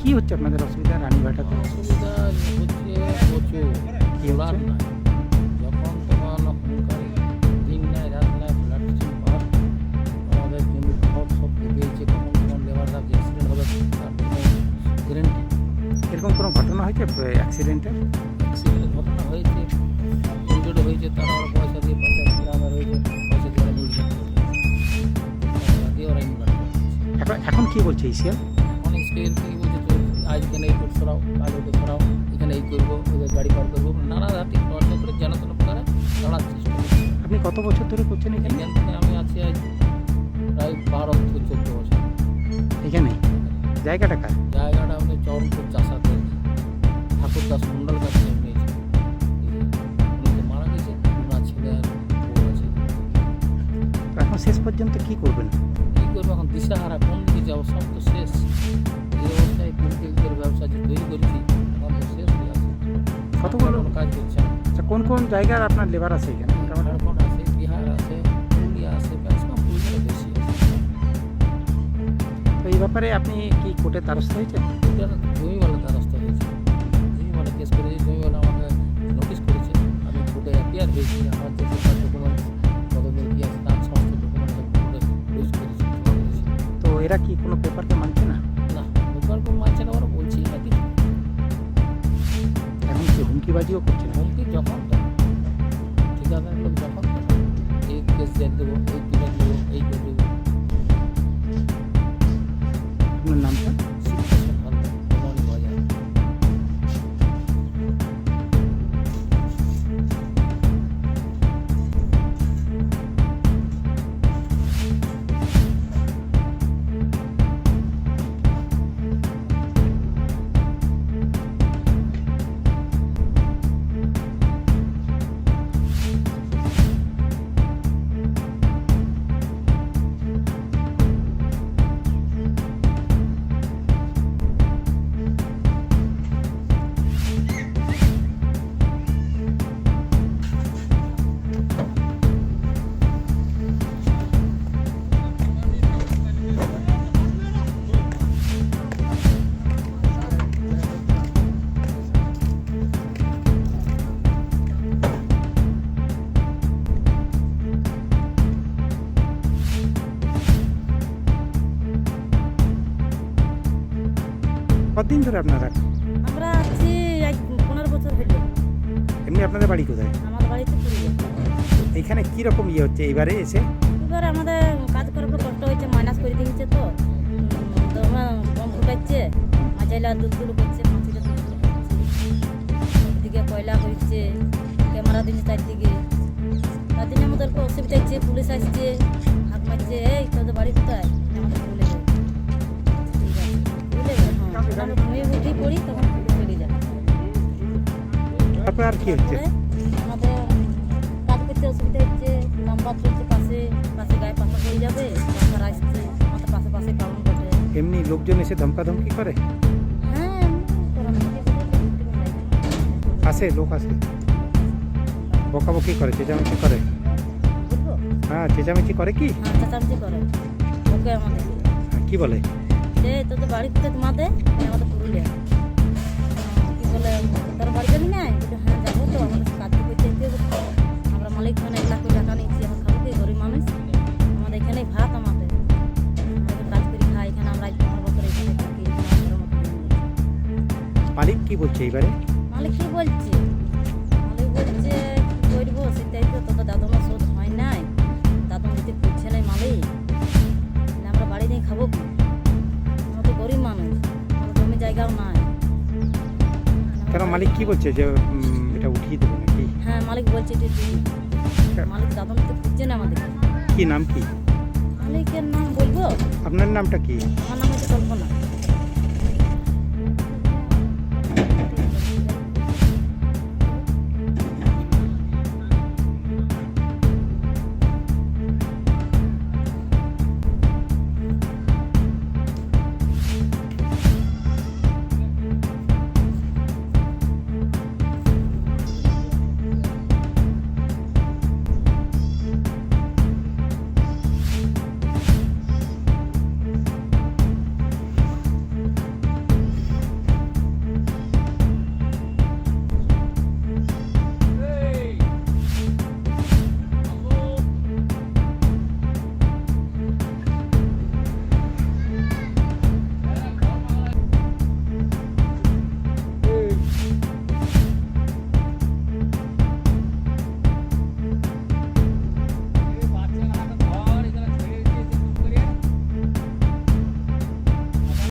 কি হচ্ছে আপনাদের অসুবিধা রানীঘাটাতে? অসুবিধা হচ্ছে প্রচুর। কি বলার হচ্ছে? নাই। যখন তখন হুঙ্কারি, দিন নাই রাত নাই, ফ্ল্যাট পার আমাদের জমি ঘর সব পেয়েছে। কখন কখন লেবাররা অ্যাক্সিডেন্ট হবে তার কোনো গ্যারেন্টি। এরকম কোনো ঘটনা হয়েছে অ্যাক্সিডেন্টের? অ্যাক্সিডেন্টের ঘটনা হয়েছে, ইনজুর্ড হয়েছে, তারা ওরা পয়সা দিয়ে পাশে গ্রামে রয়েছে, পয়সা দিয়ে ওরা মিউজিয়াম দিয়ে ওরা ইনভার্ট করছে। এখন কি বলছে ইসিএল? অনেক স্কেল থেকে বলছে তো আজ এখানে এই রোড সরাও, কাল ওটা সরাও, এখানে এই করবো, ওদের গাড়ি পার করবো, নানা রাতে টর্চার করে যেন তেন প্রকারে চলার চেষ্টা করছে। আপনি কত বছর ধরে করছেন এখানে? এখান থেকে আমি আছি আজ প্রায় 12 থেকে 14 বছর। এখানে জায়গাটা কার? জায়গাটা আমাদের চরমপুর চাষাদের ঠাকুর দাস মন্ডল কাছে নিয়েছে। উনি তো মারা গেছে, ওনার ছেলে আর বউ আছে। তো এখন শেষ পর্যন্ত কি করবেন? কী করবো এখন দিশাহারা, কোন দিকে যাবো, সব তো শেষ। এই অবস্থায় কুড়ির ব্যবসা যে তৈরি করেছি এখন তো শেষ হয়ে আছে। কতগুলো কোনো কাজ করছে না। আচ্ছা, কোন কোন জায়গার আপনার লেবার আছে এখানে মোটামুটি? ঝাড়খণ্ড আছে, বিহার আছে, পুরুলিয়া আছে, ম্যাক্সিমাম পুরুলিয়া বেশি আছে। তো এই ব্যাপারে আপনি কি কোর্টের দ্বারস্থ হয়েছেন? এটা জমিওয়ালা দ্বারস্থ হয়েছে, জমিওয়ালা কেস করেছে, জমিওয়ালা আমাকে নোটিশ করেছে। আমি কোর্টে অ্যাপিয়ার হয়েছি, আমার যে পেপার ডকুমেন্টস কতদিন কি আছে তার সমস্ত ডকুমেন্টস কোর্টে ইউজ করেছি, জমা করেছি। তো এরা কি কোনো পেপারকে মানছে না? না, পেপার কোনো মানছে না, ওরা বলছি না কিছু। এখন কি হুমকিবাজিও করছে না? হুমকি যখন তখন, ঠিকাদার লোক যখন তখন, এই কেস জেল দেবো, এই তুলে দেবো, এই করে দেবো। আপনার নামটা? শিক্ষা ভালো ভবানী বাজার। কতদিন ধরে আপনারা? আমরা আছি 15 বছর হলো। এমনি আপনাদের বাড়ি কোথায়? আমার বাড়িতে পুরুলিয়া। এখানে কি রকম ইয়ে হচ্ছে এবারে এসে? এবার আমাদের কাজ করার পর কষ্ট হয়েছে, মাইনাস করে দিয়েছে তো দমা বম ফুটাচ্ছে, মাঝাইলা দুধগুলো করছে, মাছিটা দুধগুলো করছে, এদিকে কয়লা করছে, ক্যামেরা দিচ্ছে চারদিকে। তার জন্য আমাদের খুব অসুবিধা হচ্ছে, পুলিশ আসছে, হাত মারছে, এই তোদের বাড়ি কোথায়? আমাদের ভুলে যাবে, ভুলে যাবে। হ্যাঁ, আমরা ঘুমিয়ে উঠে পড়ি তখন পুলিশ বেরিয়ে যাবে। তারপর আর কি হচ্ছে? আমাদের কাজ করতে অসুবিধা হচ্ছে, নাম্বার চলছে পাশে পাশে গায়ে পাশা পড়ে যাবে, পাশার আসছে, আমাদের পাশে পাশে পালন করে। এমনি লোকজন এসে ধমকাধমকি করে? হ্যাঁ এমনি আসে, লোক আসে, বকাবকি করে, চেঁচামেচি করে? বুঝবো, হ্যাঁ, চেঁচামেচি করে কি? হ্যাঁ চেঁচামেচি করে ওকে আমাদের, কি বলে? যে তোদের বাড়ি কোথায় তোমাদের? আমাদের পুরুলিয়া। কি বলে তোর বাড়ি জানি না? বলে হ্যাঁ যাবো তো, আমাদের কাজ করতে যেতে হবে তো। আমরা মালিক মানে 1 লাখ টাকা নিচ্ছি, আমরা খাবো কি, গরিব মানুষ, আমাদের এখানেই ভাত, আমাদের আমাদের কাজ করি খাই, এখানে আমরা 15 বছর এখানে থাকি, আমাদের মতো দিন যাচ্ছে। মালিক কি বলছে এবারে? মালিক কি বলছে? মালিক বলছে কি করবো, সেটাই তো, তোদের দাদমা শোধ হয় নাই, দাদম যদি করছে নাই মালিক, তাহলে আমরা বাড়ি নিয়ে খাবো কি? আমরা তো গরিব মানুষ, আমাদের জমি জায়গাও নাই। কেন মালিক কি বলছে যে এটা উঠিয়ে দেবে নাকি? হ্যাঁ মালিক বলছে যে মালিক দাদম তো খুঁজছে না আমাদের। কি নাম কি? মালিকের নাম বলবো? আপনার নামটা কি? আমার নাম হচ্ছে কল্পনা।